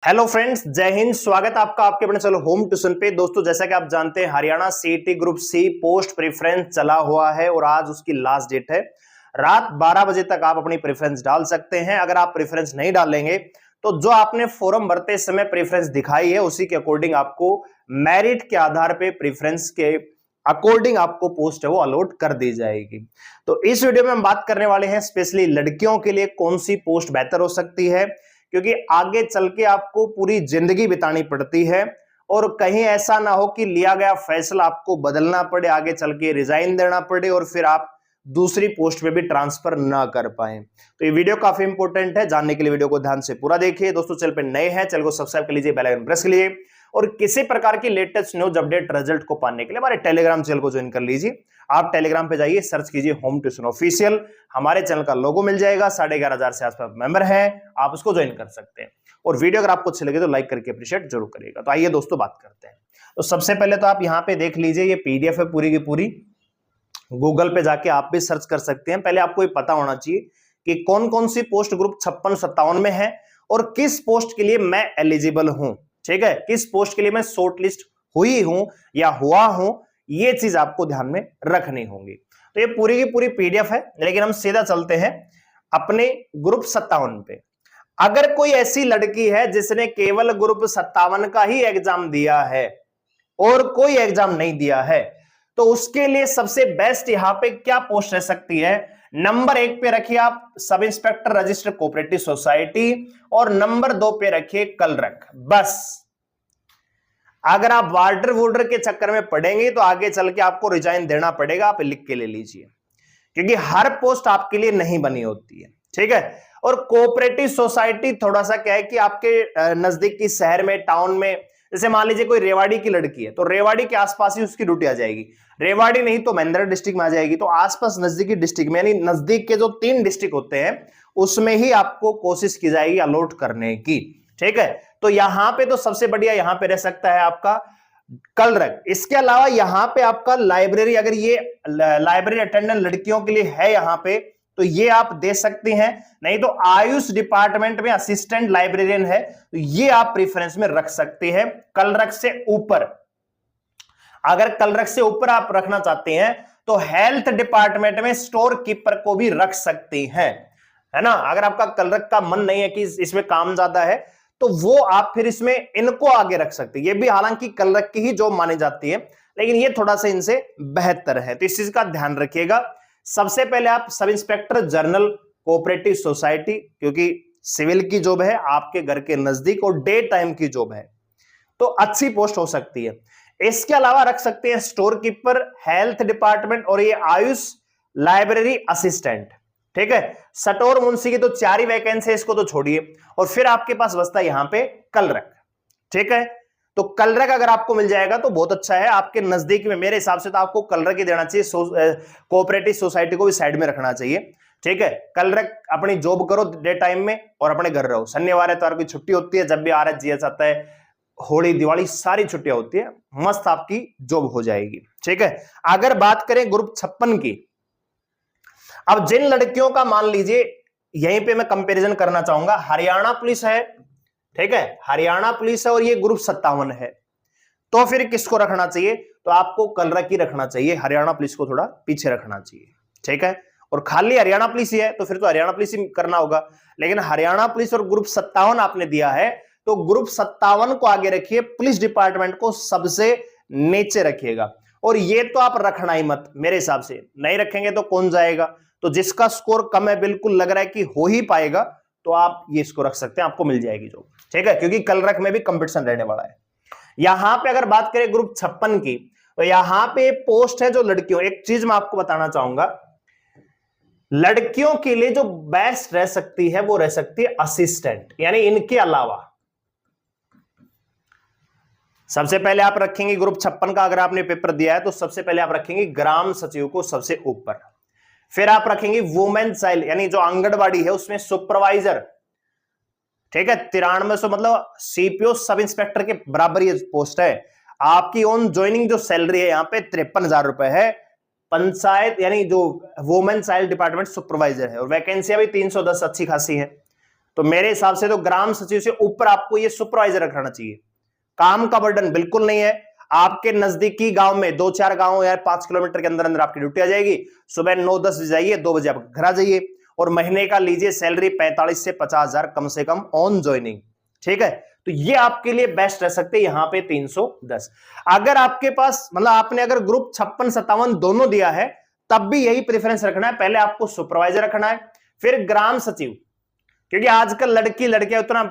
Hello friends, जय हिंद। स्वागत है आपका आपके अपने चलो होम ट्यूशन पे। दोस्तों, जैसा कि आप जानते हैं, Haryana CET group C post preference चला हुआ है और आज उसकी लास्ट डेट है। रात 12 बजे तक आप अपनी प्रेफरेंस डाल सकते हैं। अगर आप प्रेफरेंस नहीं डालेंगे तो जो आपने फॉर्म भरते समय प्रेफरेंस दिखाई है उसी के अकॉर्डिंग आपको मेरिट के आधार पे प्रेफरेंस के अकॉर्डिंग आपको पोस्ट है वो अलॉट कर दी जाएगी। तो इस वीडियो में हम बात करने वाले हैं स्पेशली लड़कियों के लिए कौन सी पोस्ट बेहतर हो सकती है, क्योंकि आगे चल के आपको पूरी जिंदगी बितानी पड़ती है और कहीं ऐसा ना हो कि लिया गया फैसला आपको बदलना पड़े, आगे चल के रिजाइन देना पड़े और फिर आप दूसरी पोस्ट पे भी ट्रांसफर ना कर पाए। तो ये वीडियो काफी इंपॉर्टेंट है, जानने के लिए वीडियो को ध्यान से पूरा देखिए। दोस्तों, चैनल पे नए हैं, चैनल को सब्सक्राइब कर लीजिए, बेल आइकन प्रेस कर लीजिए और किसी प्रकार की लेटेस्ट न्यूज अपडेट रिजल्ट को पाने के लिए हमारे टेलीग्राम चैनल को ज्वाइन कर लीजिए। आप टेलीग्राम पे जाइए, सर्च कीजिए होम ट्यूशन ऑफिशियल, हमारे चैनल का लोगो मिल जाएगा। 11,500 से आसपास मेंबर हैं, आप उसको ज्वाइन कर सकते हैं। और वीडियो अगर आपको अच्छी लगे तो लाइक करके अप्रिशिएट जरूर करिएगा। तो आइए दोस्तों बात करते हैं। तो सबसे पहले तो आप यहाँ पे देख लीजिए, ये पीडीएफ है पूरी की पूरी। गूगल पे जाके आप भी सर्च कर सकते हैं। पहले आपको ये पता होना चाहिए कि कौन कौन सी पोस्ट ग्रुप 56-57 में है और किस पोस्ट के लिए मैं एलिजिबल हूं। ठीक है, किस पोस्ट के लिए मैं शॉर्टलिस्ट हुई हूं या हुआ हूं, ये चीज आपको ध्यान में रखनी होगी। तो ये पूरी की पूरी पीडीएफ है, लेकिन हम सीधा चलते हैं अपने ग्रुप 57 पे। अगर कोई ऐसी लड़की है जिसने केवल ग्रुप 57 का ही एग्जाम दिया है और कोई एग्जाम नहीं दिया है, तो उसके लिए सबसे बेस्ट यहां पे क्या पोस्ट रह सकती है। नंबर 1 पे रखिए आप sub inspector registered cooperative society और नंबर 2 पे रखिए कलरक। बस अगर आप वार्डर वोल्डर के चक्कर में पड़ेंगे तो आगे चल के आपको रिजाइन देना पड़ेगा। आप लिख के ले लीजिए, क्योंकि हर पोस्ट आपके लिए नहीं बनी होती है। ठीक है, और कोऑपरेटिव सोसाइटी थोड़ा सा क्या है कि आपके नजदीकी शहर में, टाउन में, जैसे मान लीजिए कोई रेवाड़ी की लड़की है तो रेवाड़ी के आसपास ही उसकी ड्यूटी आ जाएगी। रेवाड़ी नहीं तो महेंद्र डिस्ट्रिक्ट में आ जाएगी। तो आसपास नजदीकी डिस्ट्रिक्ट में, यानी नजदीक के जो 3 डिस्ट्रिक्ट होते हैं उसमें ही आपको कोशिश की जाएगी अलॉट करने की। ठीक है, तो यहां पे तो सबसे बढ़िया यहां पे रह सकता है आपका कलरक। इसके अलावा यहां पे आपका लाइब्रेरी, अगर ये लाइब्रेरी अटेंडेंट लड़कियों के लिए है यहां पे तो ये आप दे सकती हैं। नहीं तो आयुष डिपार्टमेंट में असिस्टेंट लाइब्रेरियन है तो ये आप प्रेफरेंस में रख सकते हैं कलरक से ऊपर। अगर कलरक से ऊपर आप रखना चाहते हैं तो हेल्थ डिपार्टमेंट में स्टोर कीपर को भी रख सकते हैं, है ना। अगर आपका कलरक का मन नहीं है कि इसमें काम ज्यादा है तो वो आप फिर इसमें इनको आगे रख सकते हैं। ये भी हालांकि कलरक की ही जॉब मानी जाती है, लेकिन ये थोड़ा सा इनसे बेहतर है, तो इस चीज का ध्यान रखिएगा। सबसे पहले आप sub inspector general cooperative society, क्योंकि सिविल की जॉब है, आपके घर के नजदीक और डे टाइम की जॉब है, तो अच्छी पोस्ट हो सकती है। इसके अलावा रख सकते हैं स्टोर कीपर, हेल्थ डिपार्टमेंट और ये आयुष लाइब्रेरी असिस्टेंट। ठीक है, सटोर मुंशी की तो 4 ही वैकेंसी है, इसको तो छोड़िए। और फिर आपके पास बचता है यहां पे कलरक। ठीक है, तो कलरक अगर आपको मिल जाएगा तो बहुत अच्छा है। आपके नजदीक में मेरे हिसाब से तो आपको कलरक ही देना चाहिए, कोऑपरेटिव सोसाइटी को भी साइड में रखना चाहिए। ठीक है, कलरक अपनी जॉब करो डे टाइम में और अपने घर रहो। शनिवार एतवार की छुट्टी होती है, जब भी RHGS आता है, होली दिवाली सारी छुट्टियां होती है, मस्त आपकी जॉब हो जाएगी। ठीक है, अगर बात करें ग्रुप 56 की, अब जिन लड़कियों का मान लीजिए यहीं पे मैं कंपैरिजन करना चाहूंगा, हरियाणा पुलिस है, ठीक है, हरियाणा पुलिस है और ये ग्रुप 57 है, तो फिर किसको रखना चाहिए। तो आपको कलरक ही रखना चाहिए, हरियाणा पुलिस को थोड़ा पीछे रखना चाहिए। ठीक है, और खाली हरियाणा पुलिस ही है तो फिर तो हरियाणा पुलिस ही करना होगा। लेकिन हरियाणा पुलिस और ग्रुप 57 आपने दिया है तो ग्रुप 57 को आगे रखिए, पुलिस डिपार्टमेंट को सबसे नीचे रखिएगा। और ये तो आप रखना ही मत, मेरे हिसाब से नहीं रखेंगे तो कौन जाएगा। तो जिसका स्कोर कम है, बिल्कुल लग रहा है कि हो ही पाएगा, तो आप ये इसको रख सकते हैं, आपको मिल जाएगी जॉब। ठीक है, क्योंकि कलरक में भी कंपटीशन रहने वाला है। यहां पे अगर बात करें ग्रुप 56 की, तो यहां पे पोस्ट है जो लड़कियों, एक चीज मैं आपको बताना चाहूंगा, लड़कियों के लिए जो बेस्ट रह सकती है वो रह सकती है असिस्टेंट। यानी इनके अलावा सबसे पहले आप रखेंगे ग्रुप 56 का, अगर आपने पेपर दिया है तो सबसे पहले आप रखेंगे ग्राम सचिव को सबसे ऊपर। फिर आप रखेंगे वुमेन चाइल्ड, यानी जो आंगनबाड़ी है उसमें सुपरवाइजर। ठीक है, 9300, मतलब सीपीओ सब इंस्पेक्टर के बराबर ये पोस्ट है। आपकी ऑन ज्वाइनिंग जो सैलरी है यहाँ पे 53,000 रुपए है। पंचायत यानी जो वुमेन चाइल्ड डिपार्टमेंट सुपरवाइजर है और वैकेंसियां भी 310 अच्छी खासी है। तो मेरे हिसाब से तो ग्राम सचिव से ऊपर आपको ये सुपरवाइजर रखना चाहिए। काम का बर्डन बिल्कुल नहीं है। आपके नजदीकी गांव में 2-4 गांव या 5 किलोमीटर के अंदर अंदर आपकी ड्यूटी आ जाएगी। सुबह 9-10 बजे जाइए, 2 बजे आप घर आ जाइए, और महीने का लीजिए सैलरी 45 से 50,000 कम से कम ऑन ज्वाइनिंग। ठीक है, तो ये आपके लिए बेस्ट रह सकते हैं यहां पे 310। अगर आपके पास मतलब आपने अगर ग्रुप 56-57 दोनों दिया है, तब भी यही प्रेफरेंस रखना है। पहले आपको सुपरवाइजर रखना है, फिर ग्राम सचिव, क्योंकि आजकल लड़की लड़कियां उतना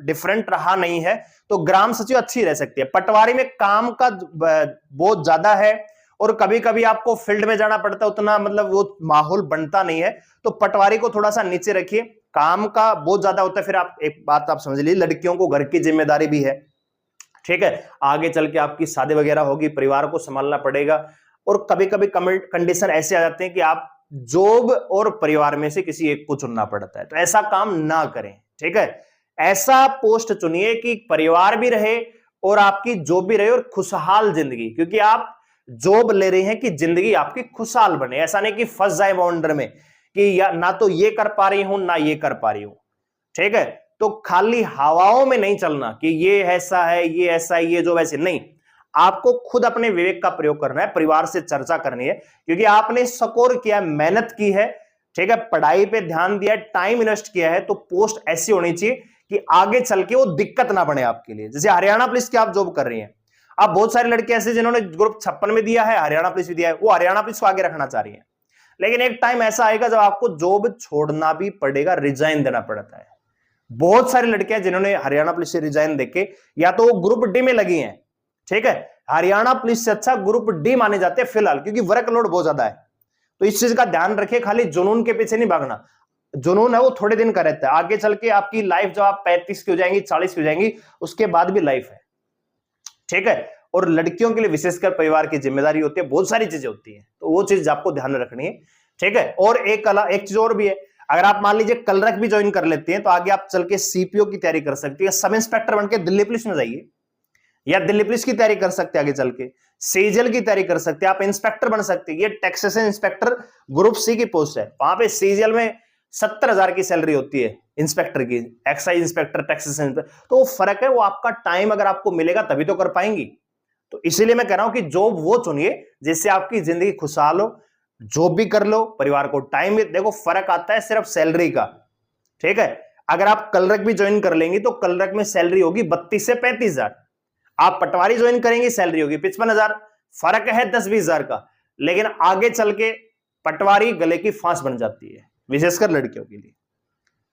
डिफरेंट रहा नहीं है, तो ग्राम सचिव अच्छी रह सकती है। पटवारी में काम का बहुत ज्यादा है और कभी कभी आपको फील्ड में जाना पड़ता है, उतना मतलब वो माहौल बनता नहीं है, तो पटवारी को थोड़ा सा नीचे रखिए। काम का बहुत ज्यादा होता है। फिर आप एक बात आप समझ लीजिए, लड़कियों को घर की जिम्मेदारी भी है। ठीक है, आगे चल के आपकी शादी वगैरह होगी, परिवार को संभालना पड़ेगा, और कभी कभी कंडीशन ऐसे आ जाते हैं कि आप जॉब और परिवार में से किसी एक को चुनना पड़ता है, तो ऐसा काम ना करें। ठीक है, ऐसा पोस्ट चुनिए कि परिवार भी रहे और आपकी जॉब भी रहे और खुशहाल जिंदगी, क्योंकि आप जॉब ले रहे हैं कि जिंदगी आपकी खुशहाल बने। ऐसा नहीं कि फंस जाए बाउंडर में कि या ना तो ये कर पा रही हूं ना ये कर पा रही हूं। ठीक है, तो खाली हवाओं में नहीं चलना कि ये ऐसा है, ये ऐसा है, ये जो वैसे नहीं। आपको खुद अपने विवेक का प्रयोग करना है, परिवार से चर्चा करनी है, क्योंकि आपने स्कोर किया, मेहनत की है, ठीक है, पढ़ाई पे ध्यान दिया है, टाइम इन्वेस्ट किया है, तो पोस्ट ऐसी होनी चाहिए कि आगे चल के वो दिक्कत ना बने आपके लिए। जैसे हरियाणा पुलिस की आप जॉब कर रही हैं, अब बहुत सारे लड़के ऐसे जिन्होंने ग्रुप 56 में दिया है, हरियाणा पुलिस भी दिया है, वो हरियाणा पुलिस को आगे रखना चाह रही है, लेकिन एक टाइम ऐसा आएगा जब आपको जॉब छोड़ना भी पड़ेगा, रिजाइन देना पड़ता है। बहुत सारी लड़कियां जिन्होंने हरियाणा पुलिस से रिजाइन देके या तो वो ग्रुप डी में लगी हैं, ठीक है, हरियाणा पुलिस से अच्छा ग्रुप डी माने जाते हैं फिलहाल, क्योंकि वर्कलोड बहुत ज्यादा है। तो इस चीज का ध्यान रखिए, खाली जुनून के पीछे नहीं भागना। जुनून है वो थोड़े दिन का रहता है, आगे चल के आपकी लाइफ जब आप 35 की हो जाएंगी, 40 की हो जाएंगी, उसके बाद भी लाइफ है। ठीक है, और लड़कियों के लिए विशेषकर परिवार की जिम्मेदारी होती है, बहुत सारी चीजें होती है, तो वो चीज आपको ध्यान में रखनी है। ठीक है, और एक चीज और भी है, अगर आप मान लीजिए कलरक भी ज्वाइन कर लेते हैं, तो आगे आप चल के सीपीओ की तैयारी कर सकती है, सब इंस्पेक्टर बनकर दिल्ली पुलिस में जाइए, या दिल्ली पुलिस की तैयारी कर सकते हैं, आगे चल के सीजीएल की तैयारी कर सकते हैं, आप इंस्पेक्टर बन सकते हैं। ये टैक्सेशन इंस्पेक्टर ग्रुप सी की पोस्ट है, वहां पे सीजीएल में 70,000 की सैलरी होती है इंस्पेक्टर की, एक्साइज इंस्पेक्टर, टैक्सेशन इंस्पेक्टर, तो वो फर्क है, वो आपका टाइम अगर आपको मिलेगा तभी तो कर पाएंगी। तो इसीलिए मैं कह रहा हूं कि जॉब वो चुनिए जिससे आपकी जिंदगी खुशहाल हो, जॉब भी कर लो, परिवार को टाइम भी। देखो फर्क आता है सिर्फ सैलरी का। ठीक है, अगर आप कलरक भी ज्वाइन कर लेंगे तो कलरक में सैलरी होगी 32 से 35,000, आप पटवारी ज्वाइन करेंगे सैलरी होगी 55,000, फर्क है 10-20,000 का, लेकिन आगे चल के पटवारी गले की फांस बन जाती है, विशेषकर लड़कियों के लिए।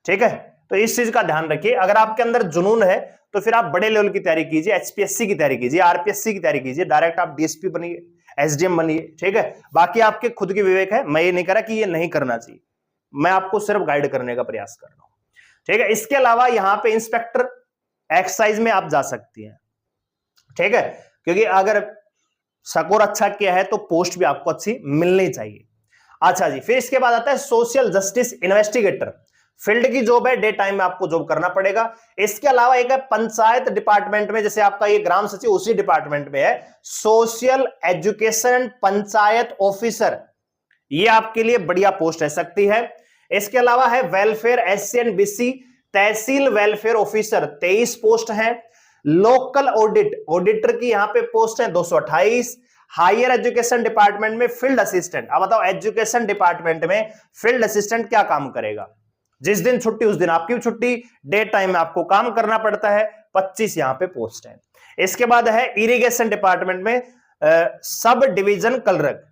ठीक है, तो इस चीज का ध्यान रखिए। अगर आपके अंदर जुनून है तो फिर आप बड़े लेवल की तैयारी कीजिए, एचपीएससी की तैयारी कीजिए, आरपीएससी की तैयारी कीजिए, डायरेक्ट आप डीएसपी बनिए, एसडीएम बनिए। ठीक है, बाकी आपके खुद की विवेक है, मैं ये नहीं कह रहा कि ये नहीं करना चाहिए, मैं आपको सिर्फ गाइड करने का प्रयास कर रहा हूं। ठीक है, इसके अलावा यहां पे इंस्पेक्टर एक्साइज में आप जा सकती हैं। ठीक है, क्योंकि अगर स्कोर अच्छा किया है तो पोस्ट भी आपको अच्छी मिलनी चाहिए। अच्छा जी, फिर इसके बाद आता है सोशल जस्टिस इन्वेस्टिगेटर, फील्ड की जॉब है, डे टाइम में आपको जॉब करना पड़ेगा। इसके अलावा एक है पंचायत डिपार्टमेंट में, जैसे आपका ये ग्राम सचिव उसी डिपार्टमेंट में है, सोशल एजुकेशन पंचायत ऑफिसर, ये आपके लिए बढ़िया पोस्ट रह सकती है। इसके अलावा है वेलफेयर एससीएनबीसी तहसील वेलफेयर ऑफिसर, 23 पोस्ट है। लोकल ऑडिटर की यहां पे पोस्ट है 228। हायर एजुकेशन डिपार्टमेंट में फील्ड असिस्टेंट, अब बताओ एजुकेशन डिपार्टमेंट में फील्ड असिस्टेंट क्या काम करेगा, जिस दिन छुट्टी उस दिन आपकी छुट्टी, डे टाइम में आपको काम करना पड़ता है, 25 यहां पे पोस्ट है। इसके बाद है इरिगेशन डिपार्टमेंट में सब डिवीजन कलरक,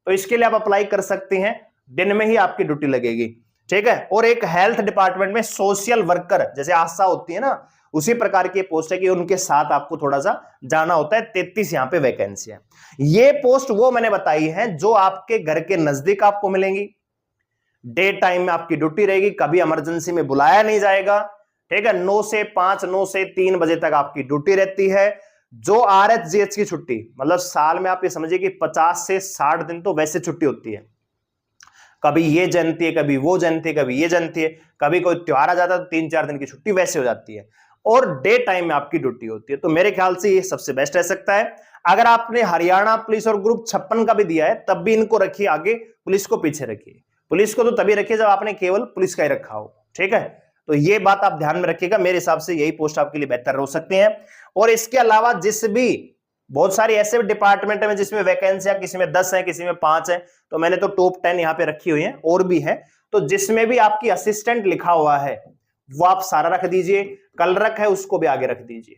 तो इसके लिए आप अप्लाई कर सकते हैं, दिन में ही आपकी ड्यूटी लगेगी। ठीक है, और एक हेल्थ डिपार्टमेंट में सोशल वर्कर, जैसे आशा होती है ना, उसी प्रकार की पोस्ट है कि उनके साथ आपको थोड़ा सा जाना होता है। 33 यहां पे वैकेंसी है। ये पोस्ट वो मैंने बताई है जो आपके घर के नजदीक आपको मिलेंगी, डे टाइम में आपकी ड्यूटी रहेगी, कभी इमरजेंसी में बुलाया नहीं जाएगा। ठीक है, 9 से 5, 9 से 3 बजे तक आपकी ड्यूटी रहती है। जो आरएचजीएच की छुट्टी, मतलब साल में आप ये समझिए कि 50 से 60 दिन तो वैसे छुट्टी होती है, कभी ये जयंती है, कभी वो जयंती है, कभी ये जयंती है, कभी कोई त्योहार आ जाता है तो 3-4 दिन की छुट्टी वैसे हो जाती है, और डे टाइम में आपकी ड्यूटी होती है। तो मेरे ख्याल से ये सबसे बेस्ट रह सकता है। अगर आपने हरियाणा पुलिस और ग्रुप 56 का भी दिया है तब भी इनको रखिए आगे, पुलिस को पीछे रखिए। पुलिस को तो तभी रखिए जब आपने केवल पुलिस का ही रखा हो। ठीक है, तो ये बात आप ध्यान में रखिएगा, मेरे हिसाब से यही पोस्ट आपके लिए बेहतर हो सकती है। और इसके अलावा जिस भी बहुत सारी ऐसे डिपार्टमेंट में जिसमें वैकेंसियां किसी में 10 है, किसी में 5 है, तो मैंने तो टॉप 10 यहां पे रखी हुई है, और भी है। तो जिसमें भी आपकी असिस्टेंट लिखा हुआ है वो आप सारा रख दीजिए, कलरक है उसको भी आगे रख दीजिए,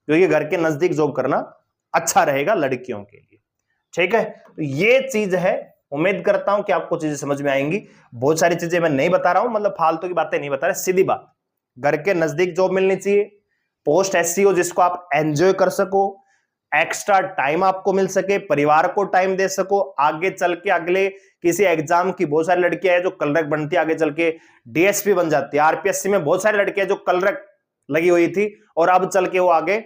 क्योंकि घर के नजदीक जॉब करना अच्छा रहेगा लड़कियों के लिए। ठीक है, तो ये चीज है, उम्मीद करता हूं कि आपको चीजें समझ में आएंगी। बहुत सारी चीजें मैं नहीं बता रहा हूं, मतलब फालतू की बातें नहीं बता रहा, सीधी बात, घर के नजदीक जॉब मिलनी चाहिए, पोस्ट ऐसी हो जिसको आप एंजॉय कर सको, एक्स्ट्रा टाइम आपको मिल सके, परिवार को टाइम दे सको, आगे चल के अगले किसी एग्जाम की, बहुत सारी लड़कियां हैं जो कलरक बनती है, आगे चल के डीएसपी बन जाती है। आरपीएससी में बहुत सारी लड़कियां जो कलरक लगी हुई थी और अब चल के वो आगे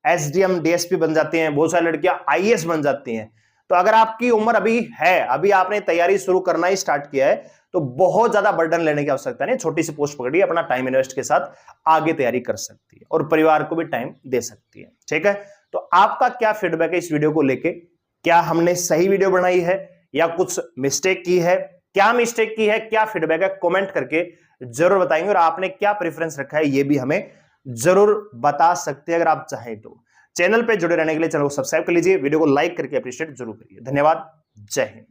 एसडीएम डीएसपी बन जाती हैं, बहुत सारी लड़कियां आईएएस बन जाती हैं। तो अगर आपकी उम्र अभी है, अभी आपने तैयारी शुरू करना ही स्टार्ट किया है, तो बहुत ज्यादा बर्डन लेने की आवश्यकता नहीं, छोटी सी पोस्ट पकड़िए, अपना टाइम इन्वेस्ट के साथ आगे तैयारी कर सकती है और परिवार को भी टाइम दे सकती है। ठीक है, तो आपका क्या फीडबैक है इस वीडियो को लेके? क्या हमने सही वीडियो बनाई है या कुछ मिस्टेक की है? क्या मिस्टेक की है, क्या फीडबैक है, कमेंट करके जरूर बताएंगे। और आपने क्या प्रेफरेंस रखा है ये भी हमें जरूर बता सकते हैं अगर आप चाहें तो। चैनल पे जुड़े रहने के लिए चैनल को सब्सक्राइब कर लीजिए, वीडियो को लाइक करके अप्रिशिएट जरूर करिए। धन्यवाद, जय हिंद।